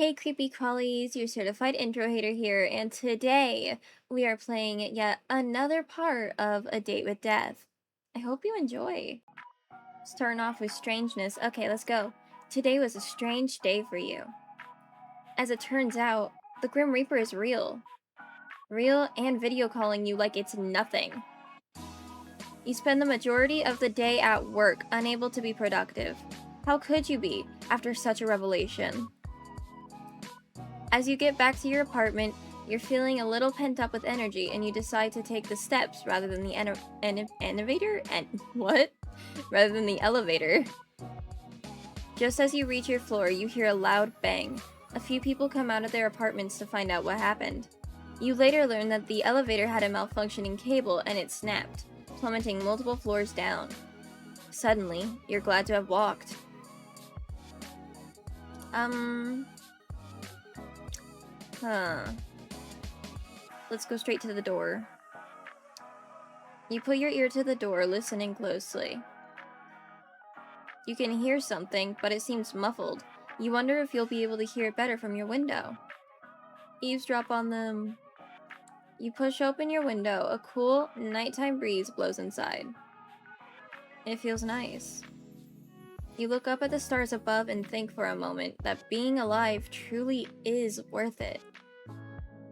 Hey Creepy-Crawlies, your certified intro hater here, and today we are playing yet another part of A Date with Death. I hope you enjoy. Starting off with strangeness. Okay, let's go. Today was a strange day for you. As it turns out, the Grim Reaper is real. Real and video calling you like it's nothing. You spend the majority of the day at work, unable to be productive. How could you be, after such a revelation? As you get back to your apartment, you're feeling a little pent up with energy and you decide to take the steps rather than the elevator? What? Rather than the elevator. Just as you reach your floor, you hear a loud bang. A few people come out of their apartments to find out what happened. You later learn that the elevator had a malfunctioning cable and it snapped, plummeting multiple floors down. Suddenly, you're glad to have walked. Let's go straight to the door. You put your ear to the door, listening closely. You can hear something, but it seems muffled. You wonder if you'll be able to hear it better from your window. Eavesdrop on them. You push open your window. A cool, nighttime breeze blows inside. It feels nice. You look up at the stars above and think for a moment that being alive truly is worth it.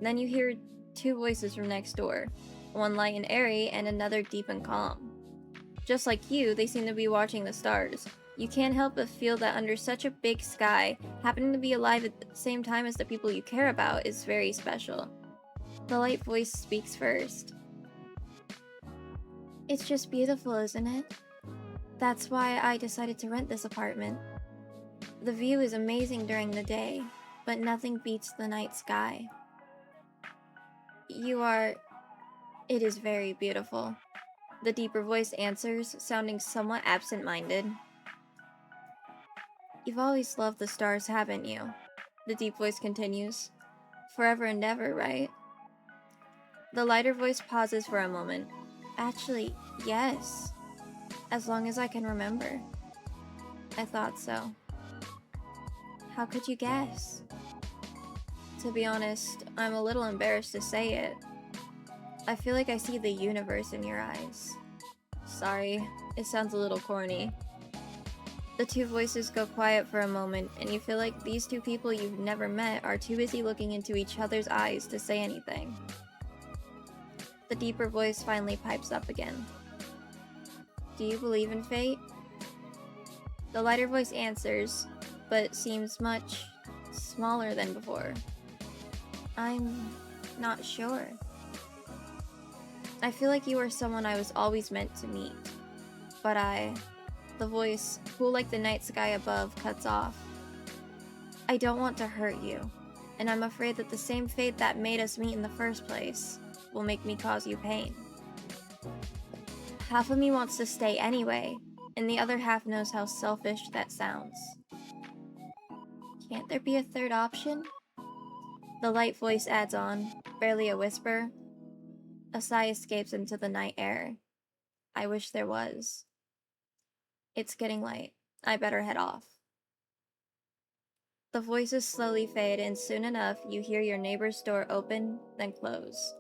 Then you hear two voices from next door, one light and airy and another deep and calm. Just like you, they seem to be watching the stars. You can't help but feel that under such a big sky, happening to be alive at the same time as the people you care about is very special. The light voice speaks first. It's just beautiful, isn't it? That's why I decided to rent this apartment. The view is amazing during the day, but nothing beats the night sky. It is very beautiful. The deeper voice answers, sounding somewhat absent-minded. You've always loved the stars, haven't you? The deep voice continues. Forever and ever, right? The lighter voice pauses for a moment. Actually, yes. As long as I can remember. I thought so. How could you guess? To be honest, I'm a little embarrassed to say it. I feel like I see the universe in your eyes. Sorry, it sounds a little corny. The two voices go quiet for a moment, and you feel like these two people you've never met are too busy looking into each other's eyes to say anything. The deeper voice finally pipes up again. Do you believe in fate? The lighter voice answers, but seems much smaller than before. I'm not sure. I feel like you are someone I was always meant to meet. But the voice, cool like the night sky above, cuts off. I don't want to hurt you, and I'm afraid that the same fate that made us meet in the first place will make me cause you pain. Half of me wants to stay anyway, and the other half knows how selfish that sounds. Can't there be a third option? The light voice adds on, barely a whisper. A sigh escapes into the night air. I wish there was. It's getting late. I better head off. The voices slowly fade, and soon enough, you hear your neighbor's door open, then close.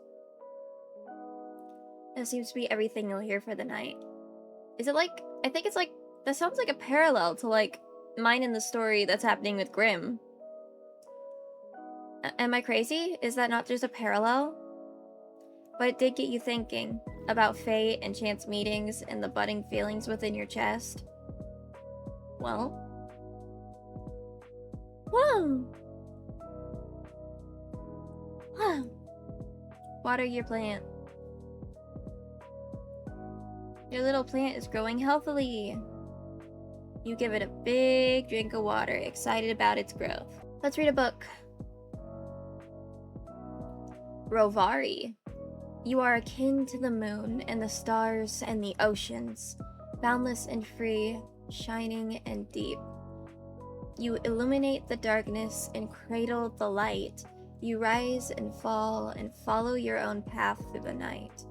That seems to be everything you'll hear for the night. Is it like, I think it's like, that sounds like a parallel to like mine in the story that's happening with Grimm. Am I crazy? Is that not just a parallel? But it did get you thinking about fate and chance meetings and the budding feelings within your chest. Well, whoa! Water your plant. Your little plant is growing healthily. You give it a big drink of water, excited about its growth. Let's read a book. Rovari. You are akin to the moon and the stars and the oceans, boundless and free, shining and deep. You illuminate the darkness and cradle the light. You rise and fall and follow your own path through the night.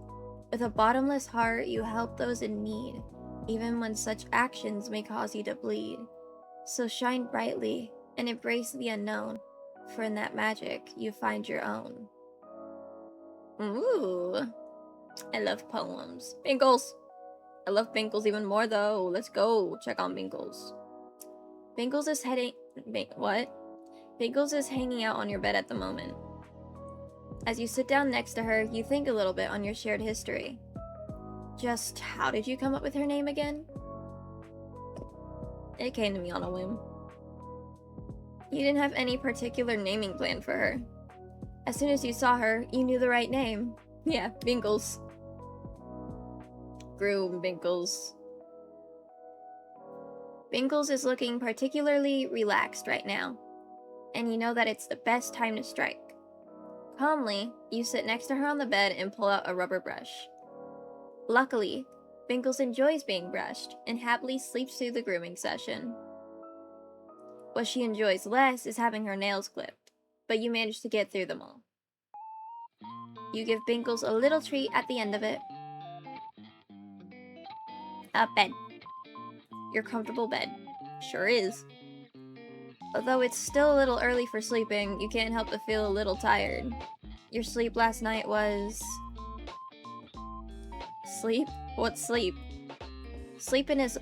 With a bottomless heart, you help those in need, even when such actions may cause you to bleed. So shine brightly and embrace the unknown. for in that magic you find your own. Ooh, I love poems. Binkles! I love Binkles even more though. Let's go check on Binkles. Binkles is what? Binkles is hanging out on your bed at the moment. As you sit down next to her, you think a little bit on your shared history. Just how did you come up with her name again? It came to me on a whim. You didn't have any particular naming plan for her. As soon as you saw her, you knew the right name. Yeah, Binkles. Groom Binkles. Binkles is looking particularly relaxed right now, and you know that it's the best time to strike. Calmly, you sit next to her on the bed and pull out a rubber brush. Luckily, Binkles enjoys being brushed and happily sleeps through the grooming session. What she enjoys less is having her nails clipped, but you manage to get through them all. You give Binkles a little treat at the end of it. A bed. Your comfortable bed. Sure is. Although it's still a little early for sleeping, you can't help but feel a little tired. Your sleep last night was... Sleep? What's sleep? Sleep is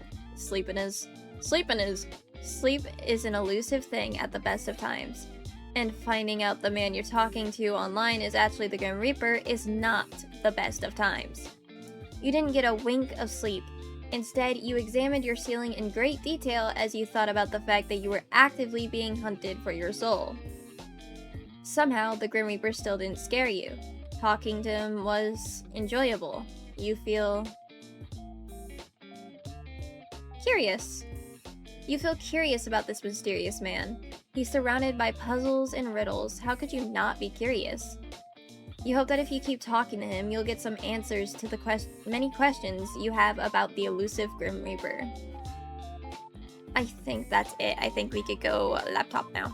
an elusive thing at the best of times. And finding out the man you're talking to online is actually the Grim Reaper is not the best of times. You didn't get a wink of sleep. Instead, you examined your ceiling in great detail as you thought about the fact that you were actively being hunted for your soul. Somehow, the Grim Reaper still didn't scare you. Talking to him was enjoyable. You feel... curious. You feel curious about this mysterious man. He's surrounded by puzzles and riddles. How could you not be curious? You hope that if you keep talking to him, you'll get some answers to the many questions you have about the elusive Grim Reaper. I think that's it. I think we could go laptop now.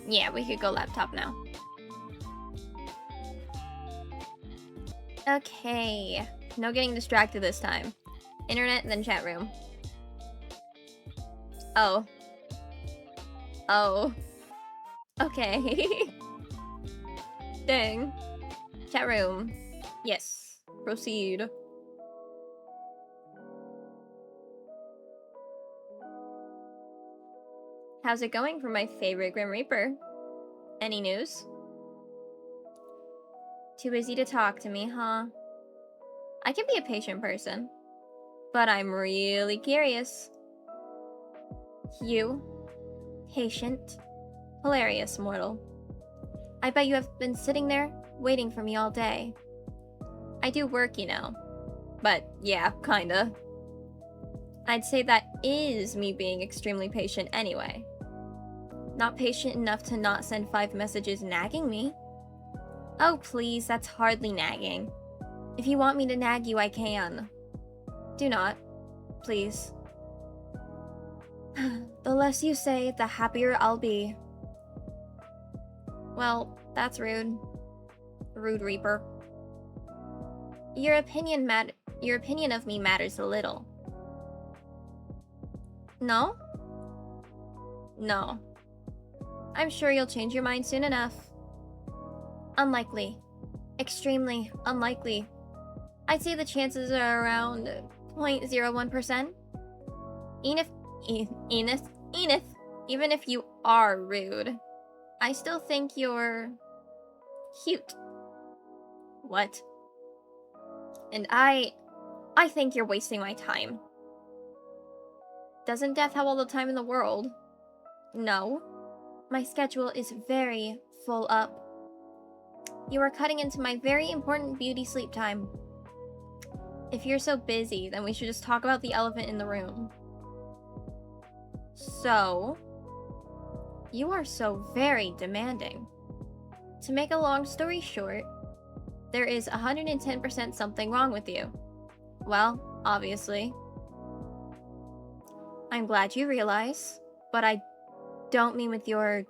Yeah, we could go laptop now. Okay. No getting distracted this time. Internet and then chat room. Oh. Oh. Okay. Dang. Chat room. Yes. Proceed. How's it going for my favorite Grim Reaper? Any news? Too busy to talk to me, huh? I can be a patient person, but I'm really curious. You? Patient? Hilarious, mortal. I bet you have been sitting there, waiting for me all day. I do work, you know. But, yeah, kinda. I'd say that is me being extremely patient anyway. Not patient enough to not send 5 messages nagging me. Oh, please, that's hardly nagging. If you want me to nag you, I can. Do not. Please. The less you say, the happier I'll be. Well, that's rude. Rude Reaper. Your opinion of me matters a little. No? No. I'm sure you'll change your mind soon enough. Unlikely. Extremely unlikely. I'd say the chances are around 0.01%. Enith, even if you are rude, I still think you're cute. What? And I think you're wasting my time. Doesn't Death have all the time in the world? No. My schedule is very full up. You are cutting into my very important beauty sleep time. If you're so busy, then we should just talk about the elephant in the room. So, you are so very demanding. To make a long story short, there is 110% something wrong with you. Well, obviously. I'm glad you realize, but I don't mean with your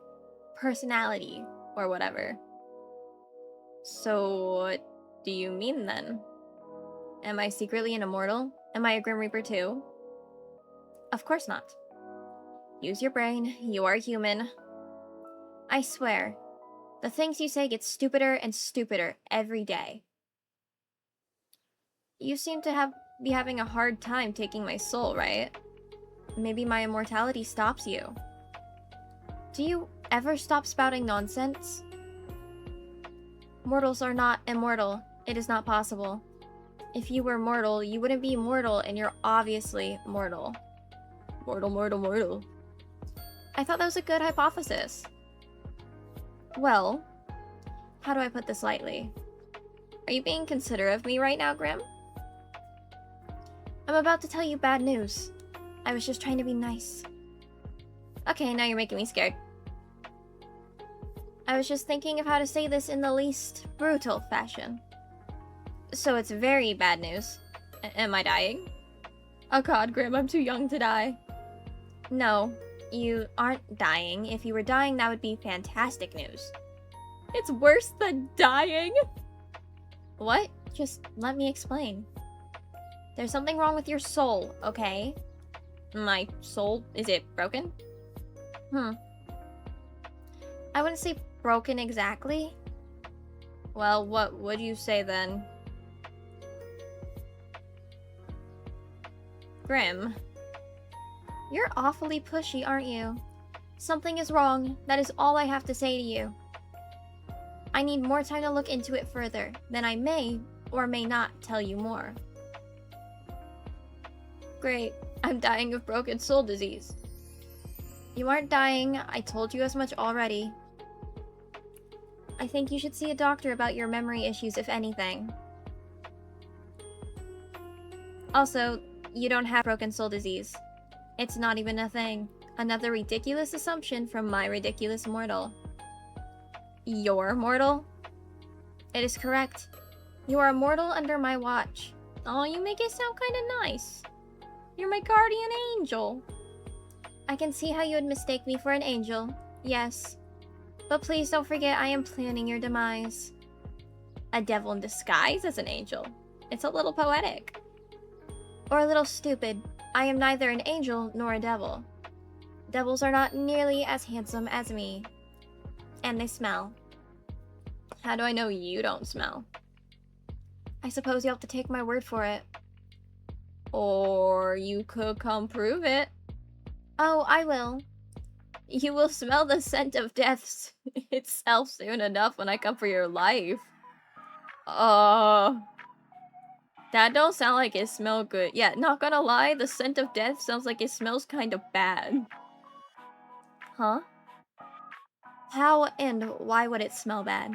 personality or whatever. So, what do you mean then? Am I secretly an immortal? Am I a Grim Reaper too? Of course not. Use your brain. You are human. I swear, the things you say get stupider and stupider every day. You seem to be having a hard time taking my soul, right? Maybe my immortality stops you. Do you ever stop spouting nonsense? Mortals are not immortal. It is not possible. If you were mortal, you wouldn't be mortal, and you're obviously mortal. Mortal. I thought that was a good hypothesis. Well, how do I put this lightly? Are you being considerate of me right now, Grim? I'm about to tell you bad news. I was just trying to be nice. Okay, now you're making me scared. I was just thinking of how to say this in the least brutal fashion. So it's very bad news. Am I dying? Oh god, Grim, I'm too young to die. No, you aren't dying. If you were dying, that would be fantastic news. It's worse than dying? What? Just let me explain. There's something wrong with your soul, okay? My soul? Is it broken? I wouldn't say broken exactly. Well, what would you say then? Grim. You're awfully pushy, aren't you? Something is wrong. That is all I have to say to you. I need more time to look into it further. Then I may or may not tell you more. Great. I'm dying of broken soul disease. You aren't dying. I told you as much already. I think you should see a doctor about your memory issues, if anything. Also, you don't have broken soul disease. It's not even a thing. Another ridiculous assumption from my ridiculous mortal. You're mortal? It is correct. You are mortal under my watch. Oh, you make it sound kind of nice. You're my guardian angel. I can see how you would mistake me for an angel. Yes. But please don't forget I am planning your demise. A devil in disguise as an angel. It's a little poetic. Or a little stupid. I am neither an angel nor a devil. Devils are not nearly as handsome as me. And they smell. How do I know you don't smell? I suppose you'll have to take my word for it. Or you could come prove it. Oh, I will. You will smell the scent of death itself soon enough when I come for your life. That don't sound like it smell good. Yeah, not gonna lie, the scent of death sounds like it smells kind of bad. Huh? How and why would it smell bad?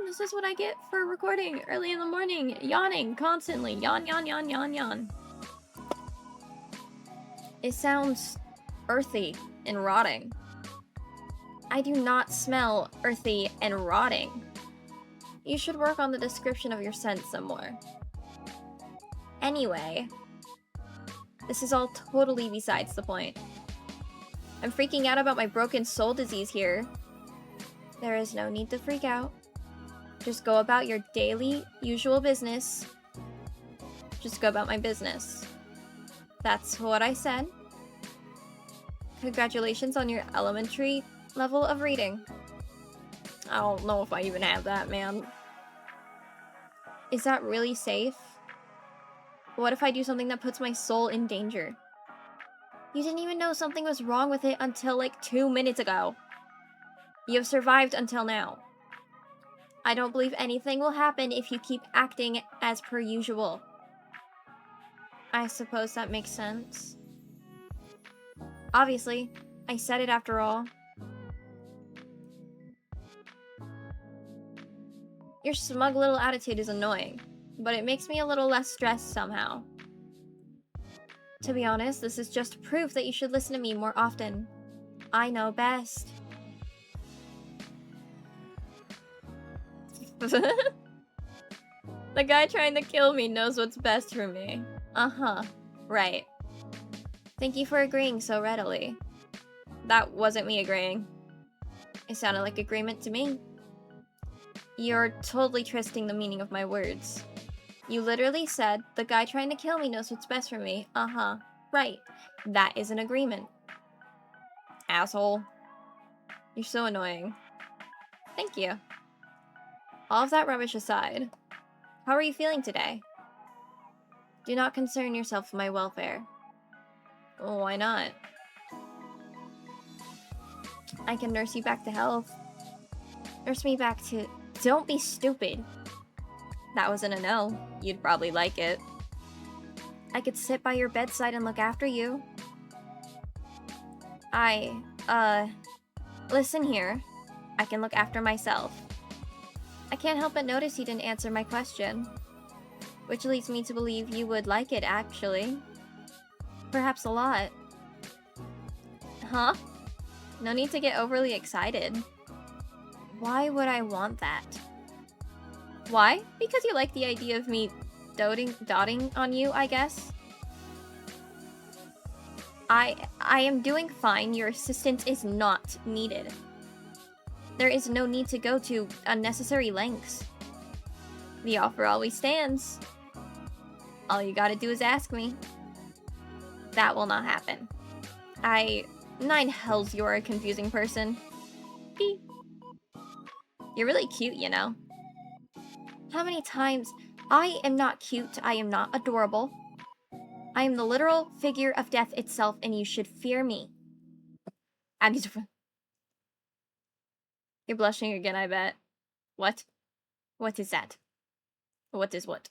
This is what I get for recording early in the morning, yawning constantly. Yawn, yawn, yawn, yawn, yawn. It sounds earthy and rotting. I do not smell earthy and rotting. You should work on the description of your scent some more. Anyway, this is all totally besides the point. I'm freaking out about my broken soul disease here. There is no need to freak out. Just go about your daily, usual business. Just go about my business. That's what I said. Congratulations on your elementary level of reading. I don't know if I even have that, man. Is that really safe? What if I do something that puts my soul in danger? You didn't even know something was wrong with it until like 2 minutes ago. You have survived until now. I don't believe anything will happen if you keep acting as per usual. I suppose that makes sense. Obviously, I said it after all. Your smug little attitude is annoying, but it makes me a little less stressed somehow. To be honest, this is just proof that you should listen to me more often. I know best. The guy trying to kill me knows what's best for me. Uh-huh. Right. Thank you for agreeing so readily. That wasn't me agreeing. It sounded like agreement to me. You're totally twisting the meaning of my words. You literally said, the guy trying to kill me knows what's best for me. Uh-huh. Right. That is an agreement. Asshole. You're so annoying. Thank you. All of that rubbish aside, how are you feeling today? Do not concern yourself with my welfare. Why not? I can nurse you back to health. Nurse me back to... Don't be stupid. That wasn't a no. You'd probably like it. I could sit by your bedside and look after you. Listen here. I can look after myself. I can't help but notice you didn't answer my question. Which leads me to believe you would like it, actually. Perhaps a lot. Huh? No need to get overly excited. Why would I want that? Why? Because you like the idea of me dotting on you, I guess? I am doing fine. Your assistance is not needed. There is no need to go to unnecessary lengths. The offer always stands. All you gotta do is ask me. That will not happen. Nine hells, you're a confusing person. Beep. You're really cute, you know. How many times? I am not cute. I am not adorable. I am the literal figure of death itself, and you should fear me. You're blushing again, I bet. What? What is that? What is what?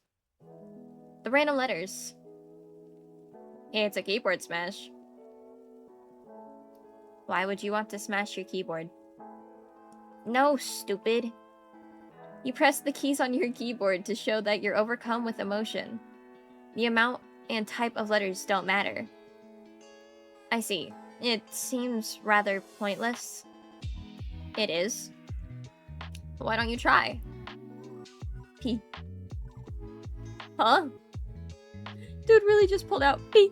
The random letters. It's a keyboard smash. Why would you want to smash your keyboard? No, stupid. You press the keys on your keyboard to show that you're overcome with emotion. The amount and type of letters don't matter. I see. It seems rather pointless. It is. Why don't you try? P. Huh? Dude really just pulled out P.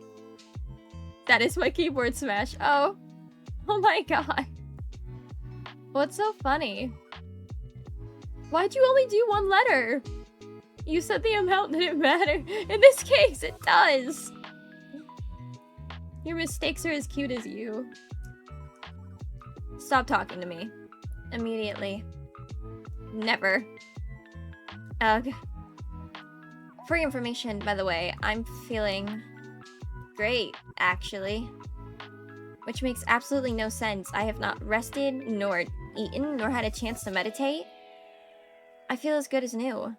That is my keyboard smash. Oh. Oh my god. What's so funny? Why'd you only do one letter? You said the amount didn't matter. In this case, it does. Your mistakes are as cute as you. Stop talking to me. Immediately. Never. Ugh. For your information, by the way, I'm feeling great, actually. Which makes absolutely no sense. I have not rested, nor eaten, nor had a chance to meditate. I feel as good as new.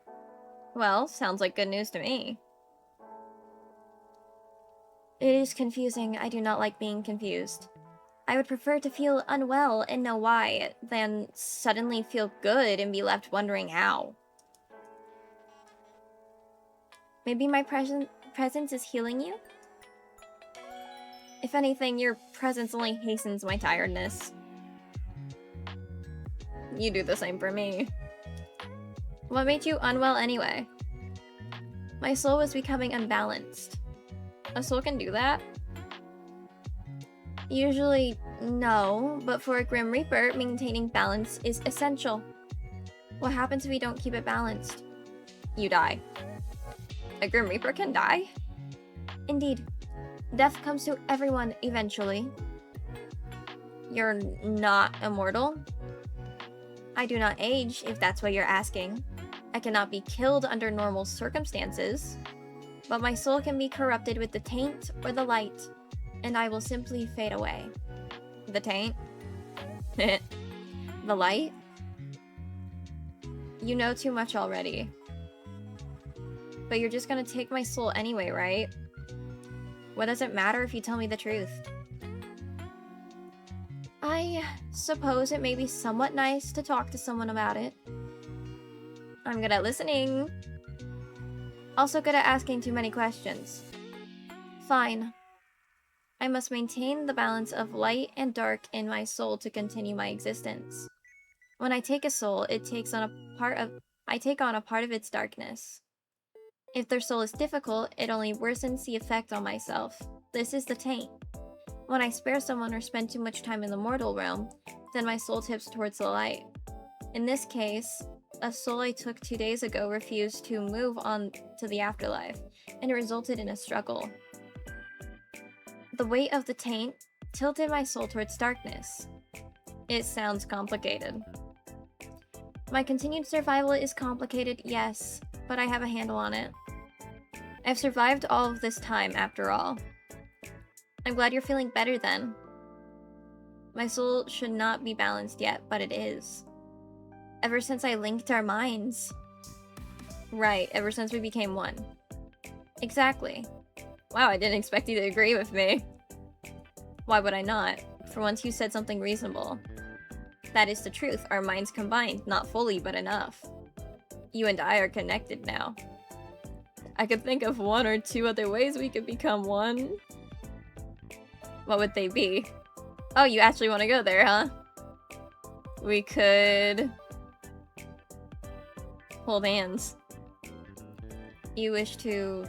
Well, sounds like good news to me. It is confusing. I do not like being confused. I would prefer to feel unwell and know why, than suddenly feel good and be left wondering how. Maybe my presence is healing you? If anything, your presence only hastens my tiredness. You do the same for me. What made you unwell anyway? My soul was becoming unbalanced. A soul can do that? Usually, no, but for a Grim Reaper, maintaining balance is essential. What happens if we don't keep it balanced? You die. A Grim Reaper can die? Indeed. Death comes to everyone eventually. You're not immortal? I do not age, if that's what you're asking. I cannot be killed under normal circumstances, but my soul can be corrupted with the taint or the light, and I will simply fade away. The taint? The light? You know too much already. But you're just gonna take my soul anyway, right? What does it matter if you tell me the truth? I suppose it may be somewhat nice to talk to someone about it. I'm good at listening. Also good at asking too many questions. Fine. I must maintain the balance of light and dark in my soul to continue my existence. When I take a soul, I take on a part of its darkness. If their soul is difficult, it only worsens the effect on myself. This is the taint. When I spare someone or spend too much time in the mortal realm, then my soul tips towards the light. In this case, a soul I took 2 days ago refused to move on to the afterlife, and it resulted in a struggle. The weight of the taint tilted my soul towards darkness. It sounds complicated. My continued survival is complicated, yes, but I have a handle on it. I've survived all of this time, after all. I'm glad you're feeling better then. My soul should not be balanced yet, but it is. Ever since I linked our minds. Right, ever since we became one. Exactly. Wow, I didn't expect you to agree with me. Why would I not? For once you said something reasonable. That is the truth, our minds combined, not fully, but enough. You and I are connected now. I could think of one or two other ways we could become one. What would they be? Oh, you actually want to go there, huh? We could... hold hands. You wish to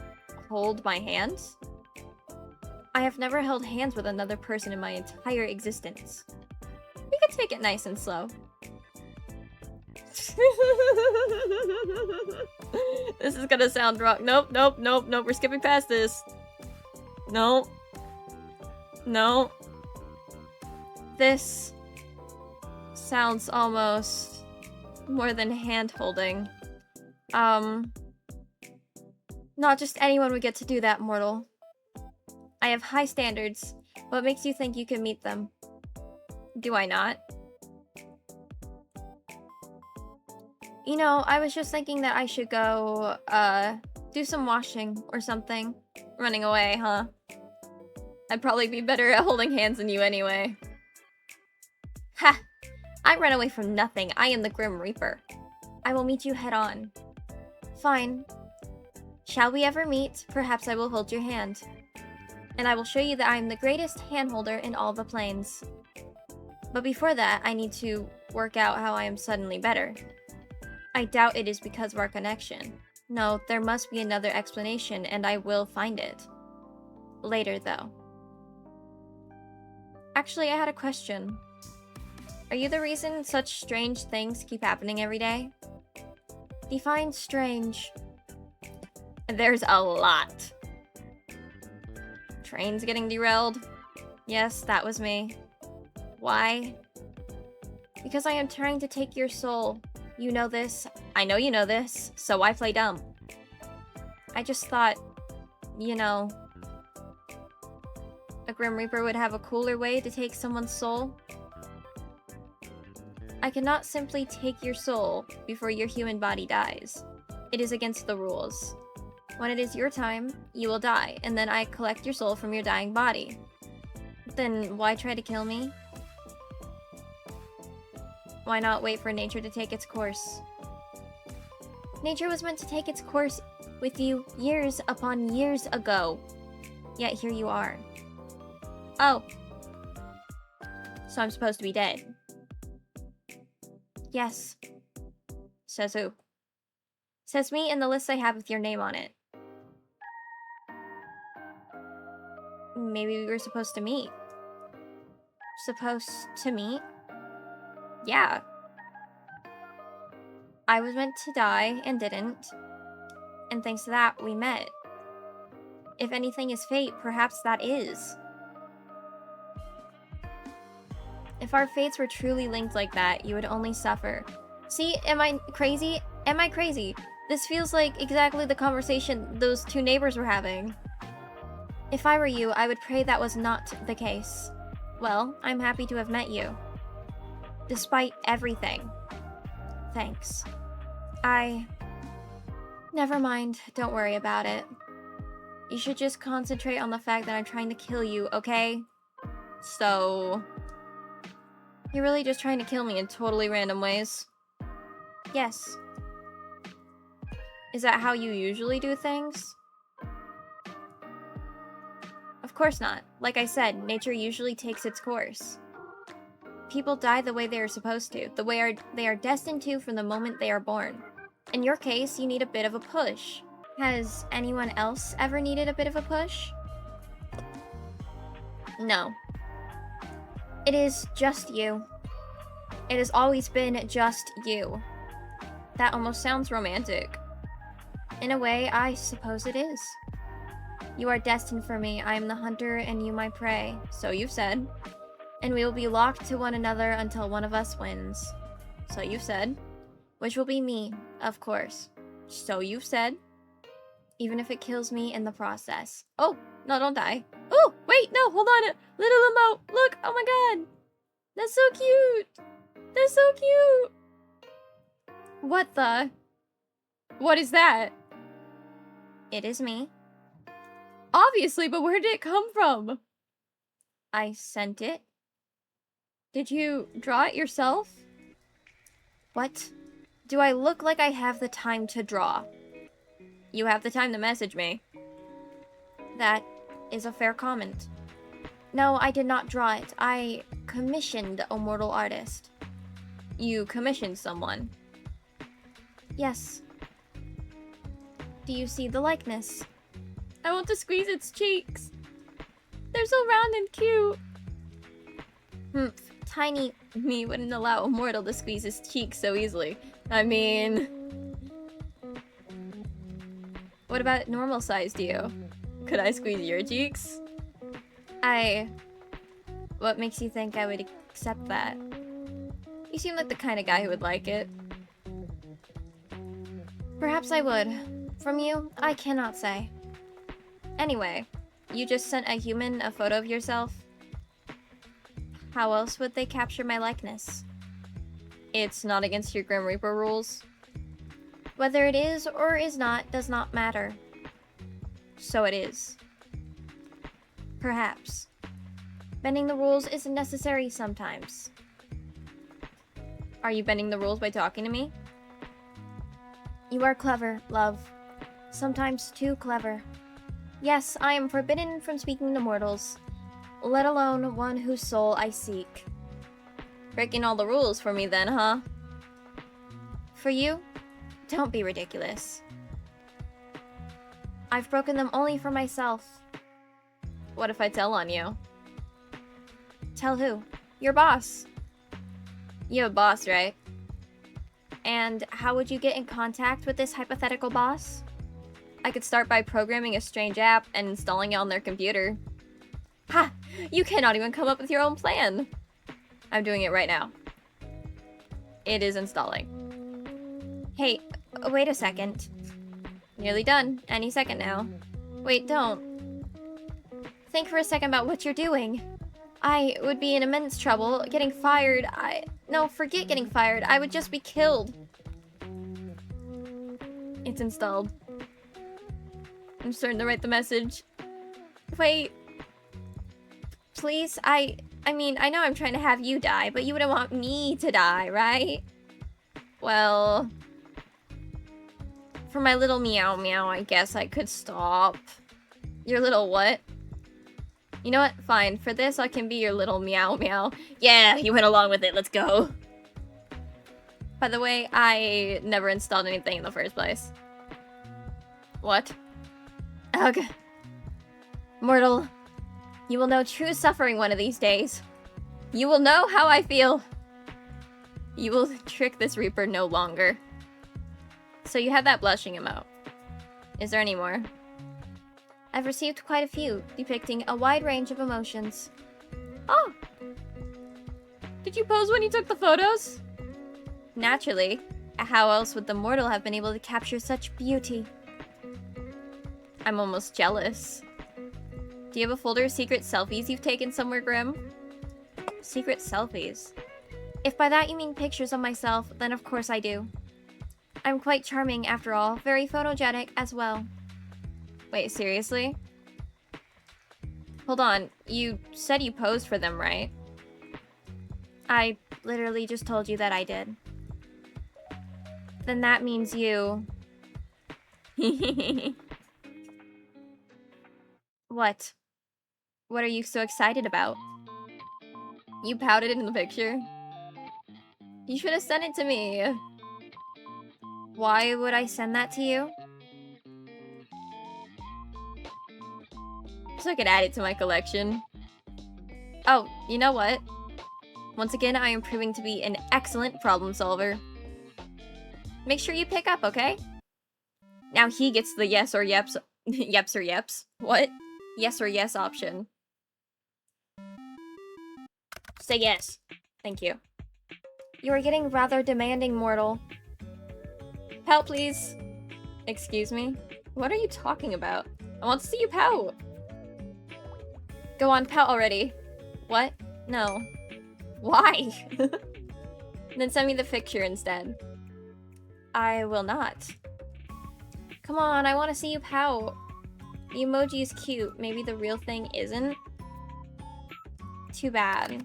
hold my hands? I have never held hands with another person in my entire existence. We could take it nice and slow. This is gonna sound wrong. Nope, nope, nope, nope. We're skipping past this. No. No. This sounds almost more than hand-holding. Not just anyone would get to do that, mortal. I have high standards. What makes you think you can meet them? Do I not? You know, I was just thinking that I should go, do some washing or something. Running away, huh? I'd probably be better at holding hands than you anyway. Ha! I run away from nothing. I am the Grim Reaper. I will meet you head on. Fine. Shall we ever meet? Perhaps I will hold your hand. And I will show you that I am the greatest handholder in all the planes. But before that, I need to work out how I am suddenly better. I doubt it is because of our connection. No, there must be another explanation, and I will find it. Later, though. Actually, I had a question. Are you the reason such strange things keep happening every day? Define strange. There's a lot. Trains getting derailed? Yes, that was me. Why? Because I am trying to take your soul. You know this. I know you know this, so why play dumb? I just thought, you know, a Grim Reaper would have a cooler way to take someone's soul. I cannot simply take your soul before your human body dies. It is against the rules. When it is your time, you will die, and then I collect your soul from your dying body. Then why try to kill me? Why not wait for nature to take its course? Nature was meant to take its course with you years upon years ago. Yet here you are. Oh. So I'm supposed to be dead. Yes. Says who? Says me in the list I have with your name on it. Maybe we were supposed to meet. Supposed to meet? Yeah. I was meant to die and didn't. And thanks to that, we met. If anything is fate, perhaps that is. If our fates were truly linked like that, you would only suffer. See, am I crazy? Am I crazy? This feels like exactly the conversation those two neighbors were having. If I were you, I would pray that was not the case. Well, I'm happy to have met you. Despite everything. Thanks. Never mind, don't worry about it. You should just concentrate on the fact that I'm trying to kill you, okay? So... You're really just trying to kill me in totally random ways? Yes. Is that how you usually do things? Of course not. Like I said, nature usually takes its course. People die the way they are supposed to, the way they are destined to from the moment they are born. In your case, you need a bit of a push. Has anyone else ever needed a bit of a push? No. It is just you. It has always been just you. That almost sounds romantic. In a way, I suppose it is. You are destined for me. I am the hunter and you my prey. So you've said. And we will be locked to one another until one of us wins. So you've said. Which will be me, of course. So you've said. Even if it kills me in the process. Oh, no, don't die. Oh, wait, no, hold on. Little emote. Look, oh my god. That's so cute. That's so cute. What the? What is that? It is me. Obviously, but where did it come from? I sent it. Did you draw it yourself? What? Do I look like I have the time to draw? You have the time to message me. That is a fair comment. No, I did not draw it. I commissioned a mortal artist. You commissioned someone? Yes. Do you see the likeness? I want to squeeze its cheeks. They're so round and cute. Tiny me wouldn't allow a mortal to squeeze his cheeks so easily. I mean... What about normal-sized you? Could I squeeze your cheeks? What makes you think I would accept that? You seem like the kind of guy who would like it. Perhaps I would. From you, I cannot say. Anyway, you just sent a human a photo of yourself? How else would they capture my likeness? It's not against your Grim Reaper rules? Whether it is or is not does not matter. So it is. Perhaps. Bending the rules is necessary sometimes. Are you bending the rules by talking to me? You are clever, love. Sometimes too clever. Yes, I am forbidden from speaking to mortals, let alone one whose soul I seek. Breaking all the rules for me then, huh? For you? Don't be ridiculous. I've broken them only for myself. What if I tell on you? Tell who? Your boss. You have a boss, right? And how would you get in contact with this hypothetical boss? I could start by programming a strange app and installing it on their computer. Ha! You cannot even come up with your own plan! I'm doing it right now. It is installing. Hey, wait a second. Nearly done. Any second now. Wait, don't. Think for a second about what you're doing. I would be in immense trouble. Getting fired, No, forget getting fired. I would just be killed. It's installed. I'm starting to write the message. Wait. Please, I mean, I know I'm trying to have you die, but you wouldn't want me to die, right? Well... For my little meow meow, I guess I could stop. Your little what? You know what? Fine. For this, I can be your little meow meow. Yeah, you went along with it. Let's go. By the way, I never installed anything in the first place. What? Ugh. Mortal, you will know true suffering one of these days. You will know how I feel. You will trick this Reaper no longer. So you have that blushing emote. Is there any more? I've received quite a few, depicting a wide range of emotions. Oh! Did you pose when you took the photos? Naturally. How else would the mortal have been able to capture such beauty? I'm almost jealous. Do you have a folder of secret selfies you've taken somewhere, Grim? Secret selfies? If by that you mean pictures of myself, then of course I do. I'm quite charming, after all. Very photogenic as well. Wait, seriously? Hold on. You said you posed for them, right? I literally just told you that I did. Then that means you... What? What are you so excited about? You pouted in the picture? You should have sent it to me. Why would I send that to you? So I could add it to my collection. Oh, you know what? Once again, I am proving to be an excellent problem solver. Make sure you pick up, okay? Now he gets the yes or yeps Yeps or yeps? What? Yes or yes option. Say yes. Thank you. You are getting rather demanding, mortal. Pout, please. Excuse me? What are you talking about? I want to see you pout. Go on, pout already. What? No. Why? Then send me the picture instead. I will not. Come on, I want to see you pout. The emoji is cute. Maybe the real thing isn't? Too bad.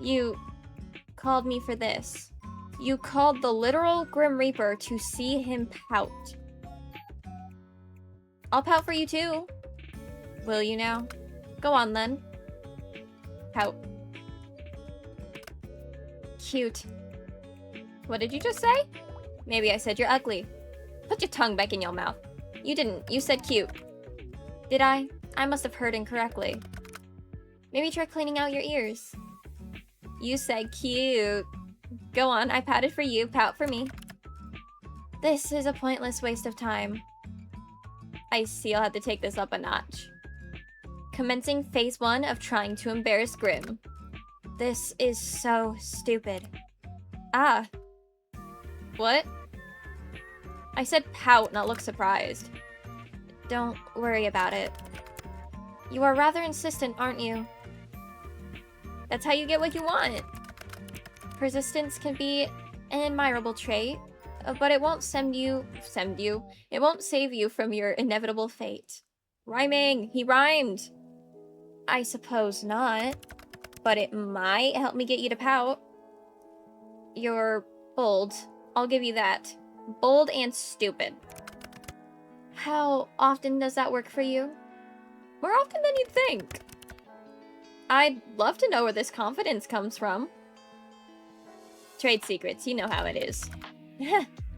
You called me for this. You called the literal Grim Reaper to see him pout. I'll pout for you too. Will you now? Go on then. Pout. Cute. What did you just say? Maybe I said you're ugly. Put your tongue back in your mouth. You didn't. You said cute. Did I? I must have heard incorrectly. Maybe try cleaning out your ears. You said cute. Go on, I pouted for you, pout for me. This is a pointless waste of time. I see I'll have to take this up a notch. Commencing phase 1 of trying to embarrass Grim. This is so stupid. Ah. What? I said pout, not look surprised. Don't worry about it. You are rather insistent, aren't you? That's how you get what you want. Persistence can be an admirable trait, but it won't it won't save you from your inevitable fate. Rhyming! He rhymed! I suppose not, but it might help me get you to pout. You're bold. I'll give you that. Bold and stupid. How often does that work for you? More often than you'd think. I'd love to know where this confidence comes from. Trade secrets, you know how it is.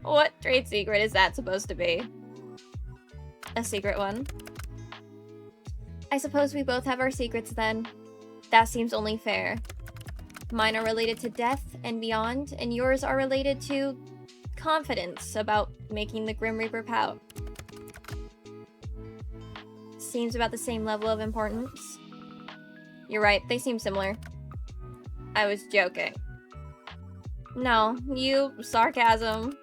What trade secret is that supposed to be? A secret one. I suppose we both have our secrets then. That seems only fair. Mine are related to death and beyond, and yours are related to confidence about making the Grim Reaper pout. Seems about the same level of importance. You're right, they seem similar. I was joking. No, you sarcasm.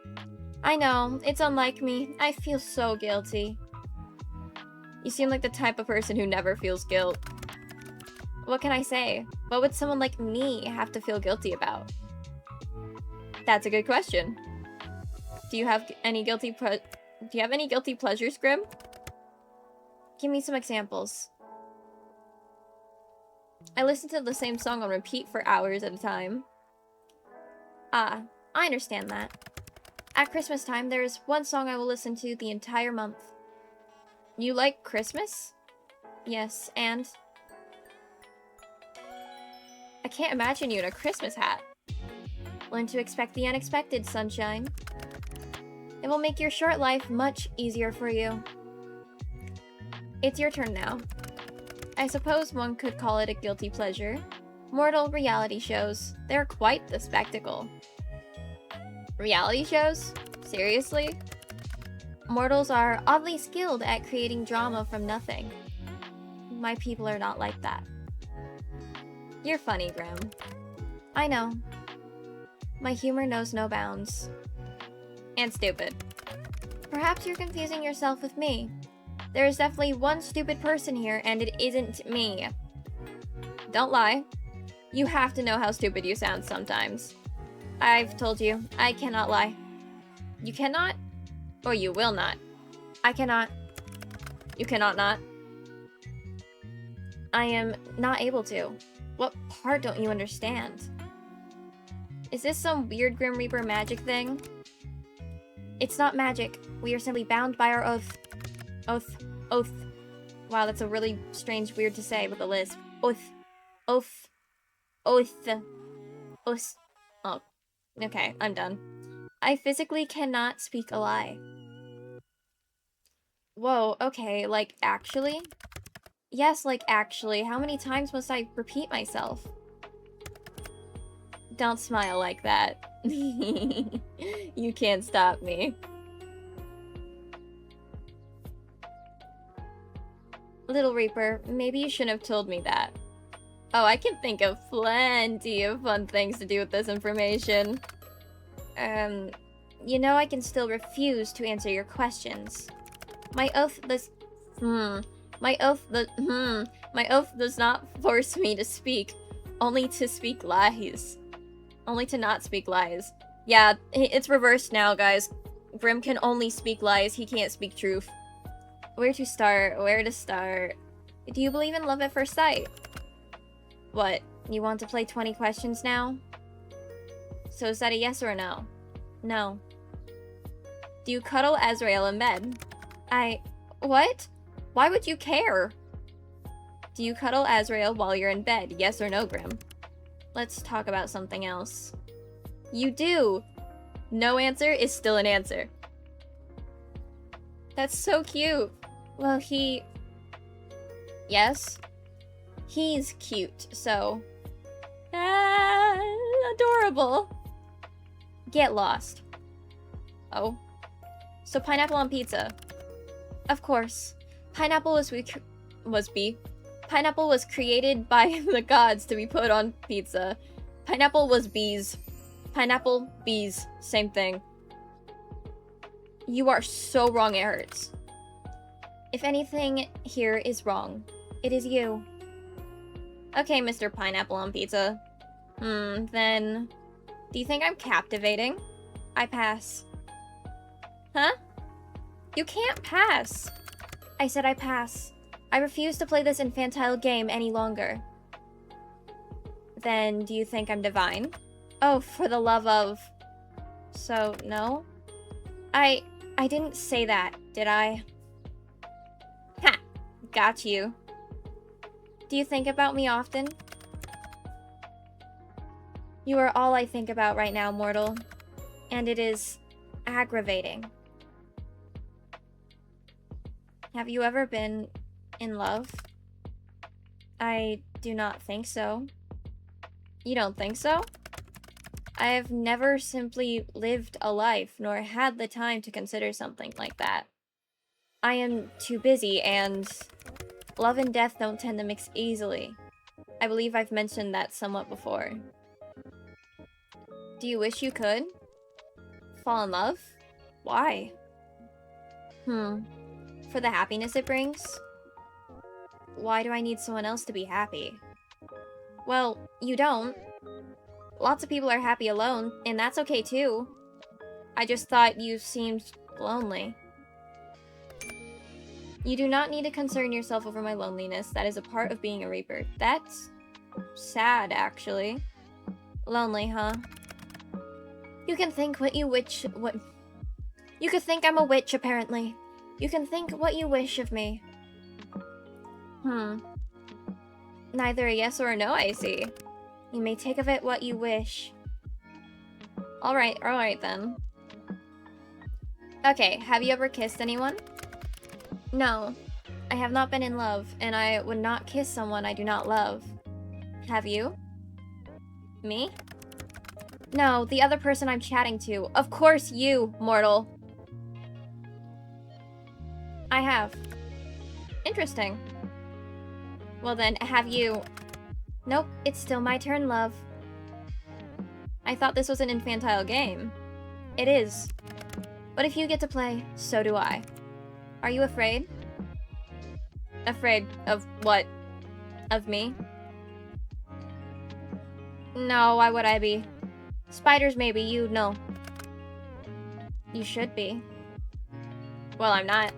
I know, it's unlike me. I feel so guilty. You seem like the type of person who never feels guilt. What can I say? What would someone like me have to feel guilty about? That's a good question. Do you have any guilty pleasures, Grim? Give me some examples. I listen to the same song on repeat for hours at a time. Ah, I understand that. At Christmas time, there is one song I will listen to the entire month. You like Christmas? Yes, and? I can't imagine you in a Christmas hat. Learn to expect the unexpected, sunshine. It will make your short life much easier for you. It's your turn now. I suppose one could call it a guilty pleasure. Mortal reality shows. They're quite the spectacle. Reality shows? Seriously? Mortals are oddly skilled at creating drama from nothing. My people are not like that. You're funny, Grim. I know. My humor knows no bounds. And stupid. Perhaps you're confusing yourself with me. There is definitely one stupid person here, and it isn't me. Don't lie. You have to know how stupid you sound sometimes. I've told you, I cannot lie. You cannot? Or you will not. I cannot. You cannot not. I am not able to. What part don't you understand? Is this some weird Grim Reaper magic thing? It's not magic. We are simply bound by our oath. Oath. Wow, that's a really strange, weird to say with a lisp. Oath. Oh. Okay, I'm done. I physically cannot speak a lie. Whoa, okay, like, actually? Yes, like, actually. How many times must I repeat myself? Don't smile like that. You can't stop me. Little Reaper, maybe you shouldn't have told me that. Oh, I can think of plenty of fun things to do with this information. You know I can still refuse to answer your questions. My oath does... My oath does not force me to speak. Only to speak lies. Only to not speak lies. Yeah, it's reversed now, guys. Grim can only speak lies, he can't speak truth. Where to start? Where to start? Do you believe in love at first sight? What? You want to play 20 questions now? So is that a yes or a no? No. Do you cuddle Azrael in bed? What? Why would you care? Do you cuddle Azrael while you're in bed? Yes or no, Grim? Let's talk about something else. You do! No answer is still an answer. That's so cute. Well, Yes? He's cute, so... adorable. Get lost. Oh. So pineapple on pizza. Of course. Pineapple Pineapple was created by the gods to be put on pizza. Pineapple was bees. Pineapple, bees, same thing. You are so wrong, it hurts. If anything here is wrong, it is you. Okay, Mr. Pineapple on Pizza. Then... Do you think I'm captivating? I pass. Huh? You can't pass! I said I pass. I refuse to play this infantile game any longer. Then, do you think I'm divine? Oh, for the love of... So, no? I didn't say that, did I? Ha! Got you. Do you think about me often? You are all I think about right now, mortal. And it is aggravating. Have you ever been in love? I do not think so. You don't think so? I have never simply lived a life, nor had the time to consider something like that. I am too busy, and love and death don't tend to mix easily. I believe I've mentioned that somewhat before. Do you wish you could? Fall in love? Why? For the happiness it brings? Why do I need someone else to be happy? Well, you don't. Lots of people are happy alone, and that's okay too. I just thought you seemed lonely. You do not need to concern yourself over my loneliness. That is a part of being a Reaper. That's sad, actually. Lonely, huh? You can think what you wish. You could think I'm a witch, apparently. You can think what you wish of me. Neither a yes or a no, I see. You may take of it what you wish. Alright then. Okay, have you ever kissed anyone? No. I have not been in love, and I would not kiss someone I do not love. Have you? Me? No, the other person I'm chatting to. Of course you, mortal. I have. Interesting. Well then, have you... Nope, it's still my turn, love. I thought this was an infantile game. It is. But if you get to play, so do I. Are you afraid? Afraid of what? Of me? No, why would I be? Spiders maybe, you know. You should be. Well, I'm not.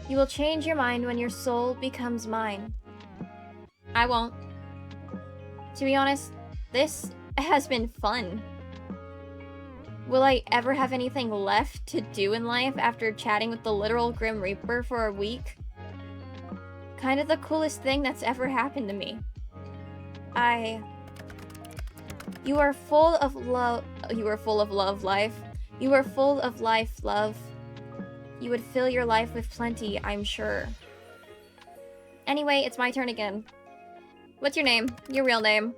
You will change your mind when your soul becomes mine. I won't. To be honest, this has been fun. Will I ever have anything left to do in life after chatting with the literal Grim Reaper for a week? Kind of the coolest thing that's ever happened to me. You are full of love. You are full of love, life. You are full of life, love. You would fill your life with plenty, I'm sure. Anyway, it's my turn again. What's your name? Your real name?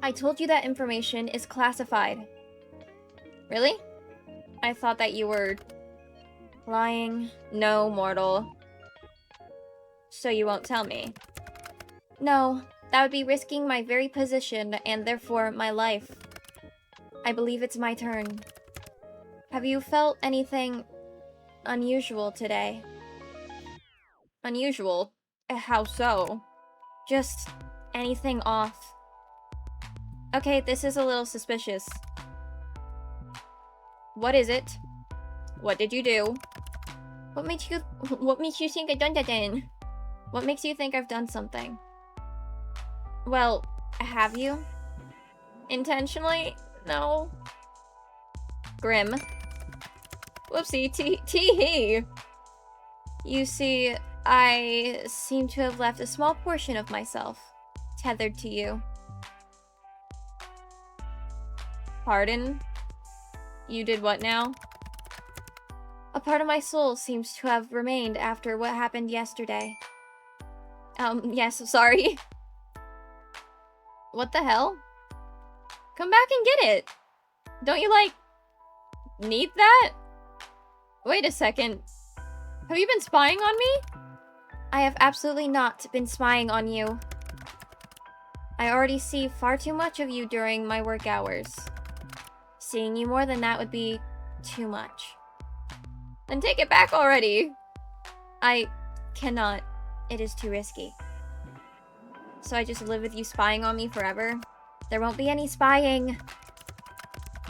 I told you that information is classified. Really? I thought that you were... Lying? No, mortal. So you won't tell me? No, that would be risking my very position and therefore my life. I believe it's my turn. Have you felt anything unusual today? Unusual? How so? Just anything off. Okay, this is a little suspicious. What is it? What did you do? What makes you think I've done that then? What makes you think I've done something? Well, have you? Intentionally? No. Grim. Whoopsie, tee-hee. You see, I seem to have left a small portion of myself tethered to you. Pardon? You did what now? A part of my soul seems to have remained after what happened yesterday. Yes, sorry. What the hell? Come back and get it! Don't you, like, need that? Wait a second. Have you been spying on me? I have absolutely not been spying on you. I already see far too much of you during my work hours. Seeing you more than that would be too much. Then take it back already! I cannot. It is too risky. So I just live with you spying on me forever? There won't be any spying.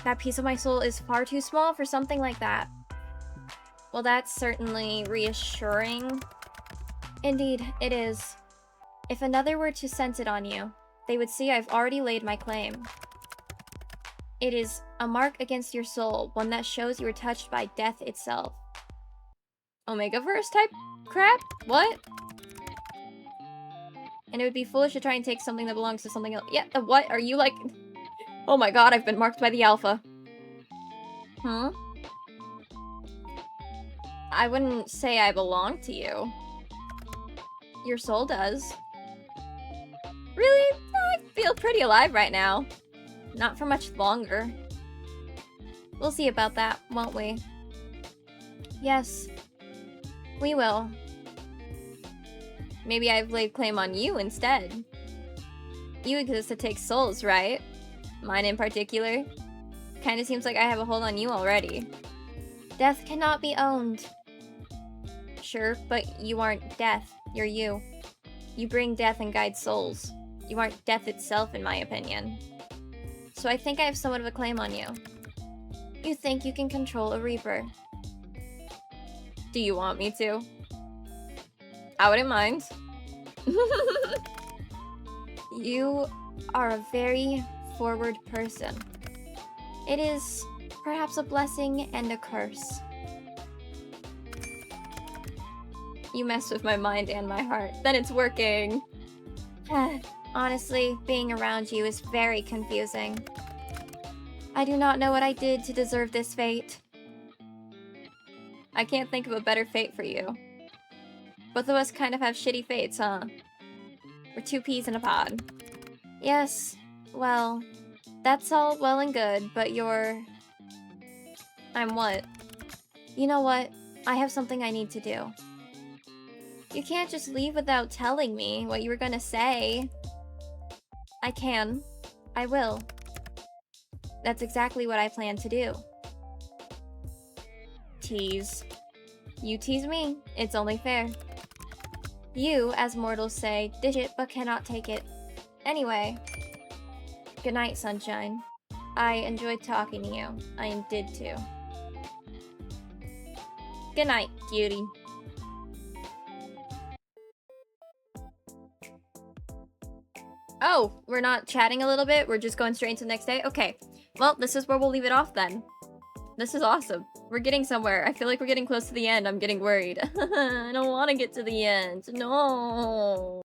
That piece of my soul is far too small for something like that. Well, that's certainly reassuring. Indeed, it is. If another were to sense it on you, they would see I've already laid my claim. It is a mark against your soul, one that shows you were touched by death itself. Omega-verse type crap? What? And it would be foolish to try and take something that belongs to something else. Yeah, what? Are you like... Oh my god, I've been marked by the Alpha. Huh? I wouldn't say I belong to you. Your soul does. Really? I feel pretty alive right now. Not for much longer. We'll see about that, won't we? Yes. We will. Maybe I've laid claim on you instead. You exist to take souls, right? Mine in particular. Kinda seems like I have a hold on you already. Death cannot be owned. Sure, but you aren't death. You're you. You bring death and guide souls. You aren't death itself, in my opinion. So I think I have somewhat of a claim on you. You think you can control a Reaper. Do you want me to? I wouldn't mind. You are a very forward person. It is perhaps a blessing and a curse. You mess with my mind and my heart. Then it's working. Honestly, being around you is very confusing. I do not know what I did to deserve this fate. I can't think of a better fate for you. Both of us kind of have shitty fates, huh? We're two peas in a pod. Yes, well, that's all well and good, but you're... I'm what? You know what? I have something I need to do. You can't just leave without telling me what you were gonna say. I can. I will. That's exactly what I plan to do. Tease. You tease me. It's only fair. You, as mortals say, dish it but cannot take it. Anyway. Good night, sunshine. I enjoyed talking to you. I did too. Good night, cutie. Oh, we're not chatting a little bit? We're just going straight into the next day? Okay. Well, this is where we'll leave it off then. This is awesome. We're getting somewhere. I feel like we're getting close to the end. I'm getting worried. I don't want to get to the end. No.